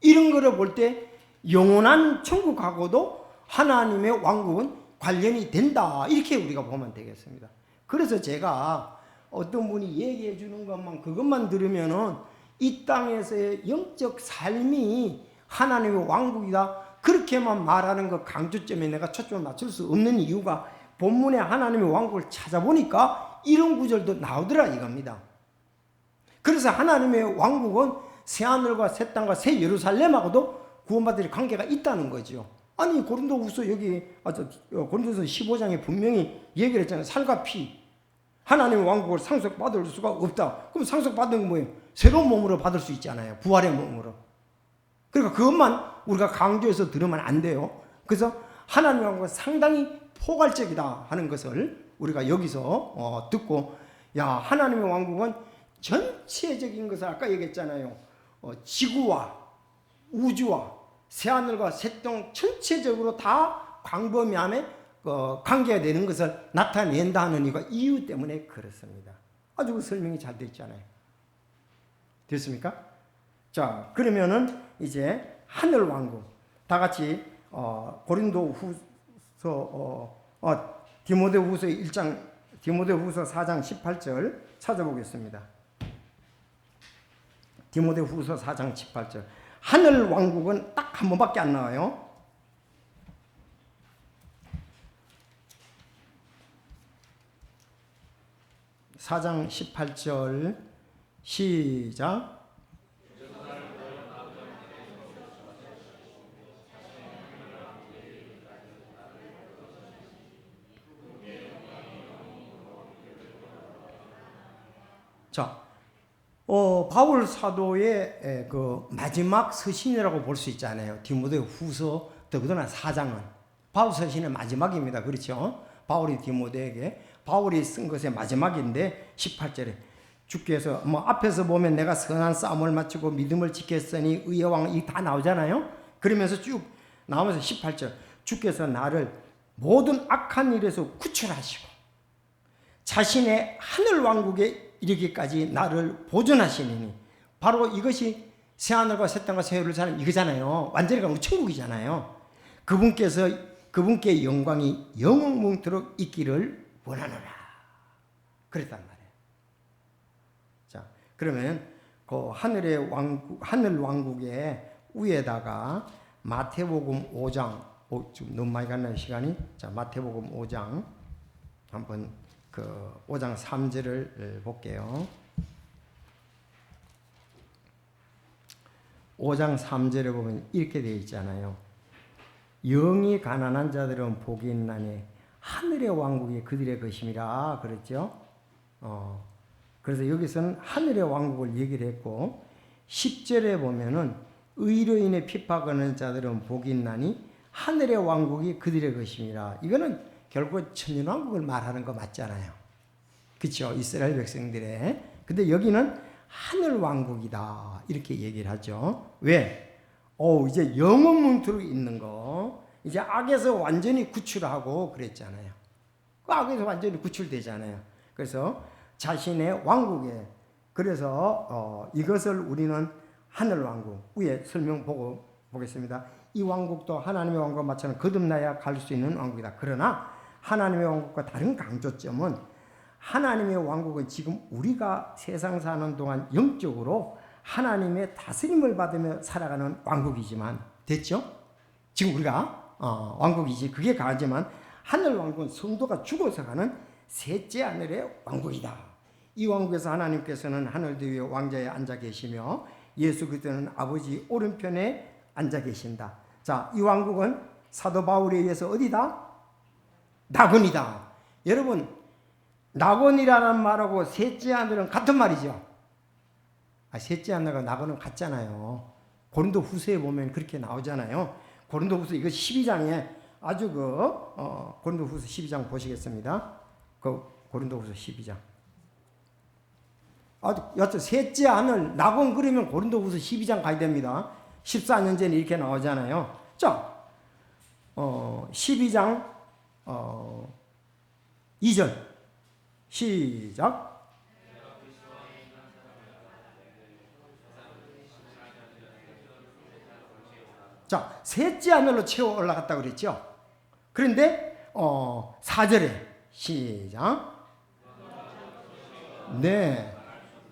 이런 거를 볼 때 영원한 천국하고도 하나님의 왕국은 관련이 된다. 이렇게 우리가 보면 되겠습니다. 그래서 제가 어떤 분이 얘기해 주는 것만 그것만 들으면은 이 땅에서의 영적 삶이 하나님의 왕국이다. 그렇게만 말하는 것 강조점에 내가 초점을 맞출 수 없는 이유가 본문에 하나님의 왕국을 찾아보니까 이런 구절도 나오더라 이겁니다. 그래서 하나님의 왕국은 새하늘과 새 땅과 새 예루살렘하고도 구원받을 관계가 있다는 거죠. 아니 고린도후서 여기 고린도서 15장에 분명히 얘기를 했잖아요. 살과 피 하나님의 왕국을 상속받을 수가 없다. 그럼 상속받은 건 뭐예요? 새로운 몸으로 받을 수 있잖아요. 부활의 몸으로. 그러니까 그것만 우리가 강조해서 들으면 안 돼요. 그래서 하나님의 왕국은 상당히 포괄적이다 하는 것을 우리가 여기서 듣고, 야 하나님의 왕국은 전체적인 것을 아까 얘기했잖아요. 지구와 우주와 새하늘과 새 땅 전체적으로 다 광범위함에 관계가 되는 것을 나타낸다 하는 이유 때문에 그렇습니다. 아주 설명이 잘 됐잖아요. 됐습니까? 자, 그러면은 이제 하늘 왕국 다 같이 고린도후서 디모데후서 1장 디모데후서 4장 18절 찾아보겠습니다. 디모데후서 4장 18절. 하늘 왕국은 딱 한 번밖에 안 나와요. (4장 18절) 시작. 자, 바울 사도의 그 마지막 서신이라고 볼 수 있잖아요. 디모데후서 더구나 4장은 바울 서신의 마지막입니다. 그렇죠? 바울이 디모데에게 바울이 쓴 것의 마지막인데 18절에 주께서 앞에서 보면 내가 선한 싸움을 마치고 믿음을 지켰으니 의의 왕 이 다 나오잖아요. 그러면서 쭉 나오면서 18절 주께서 나를 모든 악한 일에서 구출하시고 자신의 하늘 왕국에 이르기까지 나를 보존하시니, 바로 이것이 새하늘과 새 땅과 새 예루살렘 이거잖아요. 완전히 가면 천국이잖아요. 그분께 영광이 영원토록 있기를 원하노라 그랬단 말이에요. 자, 그러면 그 하늘 왕국의 위에다가 마태복음 5장 좀 너무 많이 갔나요 시간이? 자, 마태복음 5장 한번 5장 3절을 볼게요. 5장 3절에 보면 이렇게 되어 있잖아요. 영이 가난한 자들은 복이 있나니 하늘의 왕국이 그들의 것임이라 그랬죠. 그래서 여기서는 하늘의 왕국을 얘기를 했고 10절에 보면은 의로 인해 핍박하는 자들은 복이 있나니 하늘의 왕국이 그들의 것임이라. 이거는 결국 천년왕국을 말하는 거 맞잖아요. 그렇죠? 이스라엘 백성들의. 근데 여기는 하늘왕국이다 이렇게 얘기를 하죠. 왜? 이제 영원문토록 있는 거, 이제 악에서 완전히 구출하고 그랬잖아요. 악에서 완전히 구출되잖아요. 그래서 자신의 왕국에, 그래서 이것을 우리는 하늘왕국 위에 설명 보겠습니다. 이 왕국도 하나님의 왕국과 마찬가지로 거듭나야 갈 수 있는 왕국이다. 그러나 하나님의 왕국과 다른 강조점은 하나님의 왕국은 지금 우리가 세상 사는 동안 영적으로 하나님의 다스림을 받으며 살아가는 왕국이지만, 됐죠? 지금 우리가 왕국이지, 그게 강하지만 하늘 왕국은 성도가 죽어서 가는 셋째 하늘의 왕국이다. 이 왕국에서 하나님께서는 하늘들 위에 왕자에 앉아 계시며 예수 그리스도는 아버지 오른편에 앉아 계신다. 자, 이 왕국은 사도 바울에 의해서 어디다? 낙원이다. 여러분, 낙원이라는 말하고 셋째 하늘은 같은 말이죠. 셋째 하늘과 낙원은 같잖아요. 고린도 후서에 보면 그렇게 나오잖아요. 고린도 후서 이거 12장에 아주 고린도 후서 12장 보시겠습니다. 고린도 후서 12장. 여튼 셋째 하늘 낙원 그러면 고린도 후서 12장 가야 됩니다. 14년 전에 이렇게 나오잖아요. 자, 12장 2절 시작. 자, 셋째 하늘로 채워 올라갔다고 그랬죠. 그런데 4절에 시작. 네,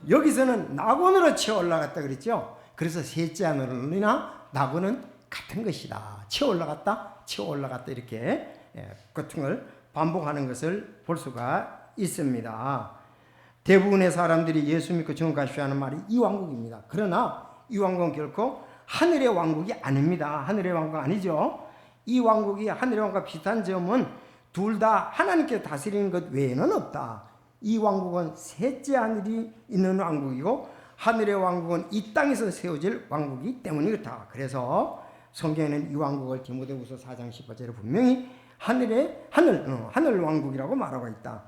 여기서는 낙원으로 채워 올라갔다 그랬죠. 그래서 셋째 하늘이나 낙원은 같은 것이다. 채워 올라갔다 이렇게 같은 걸 반복하는 것을 볼 수가 있습니다. 대부분의 사람들이 예수 믿고 증거하십시오 하는 말이 이 왕국입니다. 그러나 이 왕국은 결코 하늘의 왕국이 아닙니다. 하늘의 왕국 아니죠. 이 왕국이 하늘의 왕국과 비슷한 점은 둘 다 하나님께 다스리는 것 외에는 없다. 이 왕국은 셋째 하늘이 있는 왕국이고 하늘의 왕국은 이 땅에서 세워질 왕국이기 때문이 그렇다. 그래서 성경에는 이 왕국을 디모데후서 4장 18절에 분명히 하늘 왕국이라고 말하고 있다.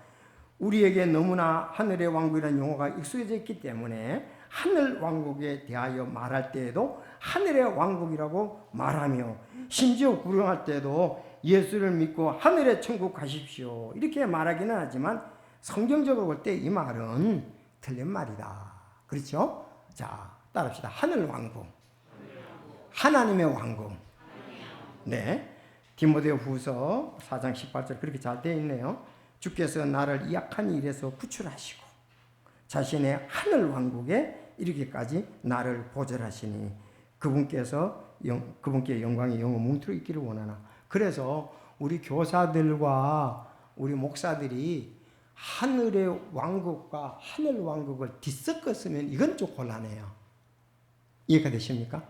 우리에게 너무나 하늘의 왕국이라는 용어가 익숙해져 있기 때문에 하늘 왕국에 대하여 말할 때에도 하늘의 왕국이라고 말하며 심지어 구령할 때도 예수를 믿고 하늘의 천국 가십시오 이렇게 말하기는 하지만 성경적으로 볼 때 이 말은 틀린 말이다. 그렇죠? 자, 따라합시다. 하늘 왕국, 하나님의 왕국. 네, 디모데후서 4장 18절 그렇게 잘 되어 있네요. 주께서 나를 이 악한 일에서 구출하시고 자신의 하늘 왕국에 이르기까지 나를 보존하시니 그분께 영광이 영원 뭉틀어 있기를 원하나. 그래서 우리 교사들과 우리 목사들이 하늘의 왕국과 하늘 왕국을 뒤섞었으면 이건 좀 곤란해요. 이해가 되십니까?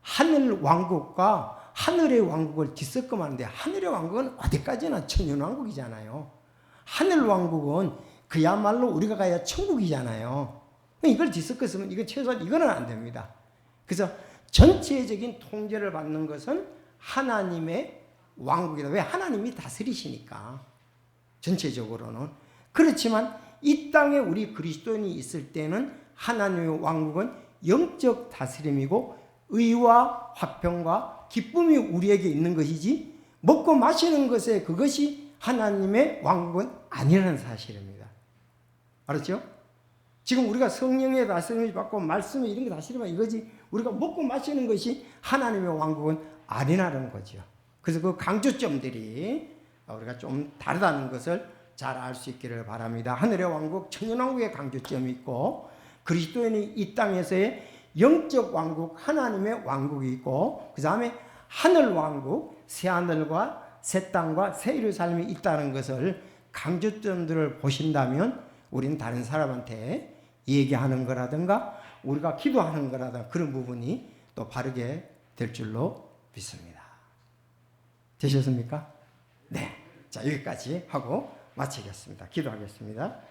하늘 왕국과 하늘의 왕국을 뒤섞으면 안 돼. 하늘의 왕국은 어디까지나 천년 왕국이잖아요. 하늘 왕국은 그야말로 우리가 가야 천국이잖아요. 이걸 뒤섞었으면 이건 최소한 이거는 안 됩니다. 그래서 전체적인 통제를 받는 것은 하나님의 왕국이다. 왜? 하나님이 다스리시니까. 전체적으로는. 그렇지만 이 땅에 우리 그리스도인이 있을 때는 하나님의 왕국은 영적 다스림이고 의와 화평과 기쁨이 우리에게 있는 것이지 먹고 마시는 것에 그것이 하나님의 왕국은 아니라는 사실입니다. 알았죠? 지금 우리가 성령의 다스림을 받고 말씀을 이런 거 다스리면 이거지 우리가 먹고 마시는 것이 하나님의 왕국은 아니라는 거죠. 그래서 그 강조점들이 우리가 좀 다르다는 것을 잘 알 수 있기를 바랍니다. 하늘의 왕국, 천년왕국의 강조점이 있고 그리스도인이 이 땅에서의 영적 왕국, 하나님의 왕국이 있고 그 다음에 하늘 왕국, 새 하늘과 새 땅과 새 예루살렘이 있다는 것을 강조점들을 보신다면 우리는 다른 사람한테 얘기하는 거라든가 우리가 기도하는 거라든가 그런 부분이 또 바르게 될 줄로 믿습니다. 되셨습니까? 네. 자, 여기까지 하고 마치겠습니다. 기도하겠습니다.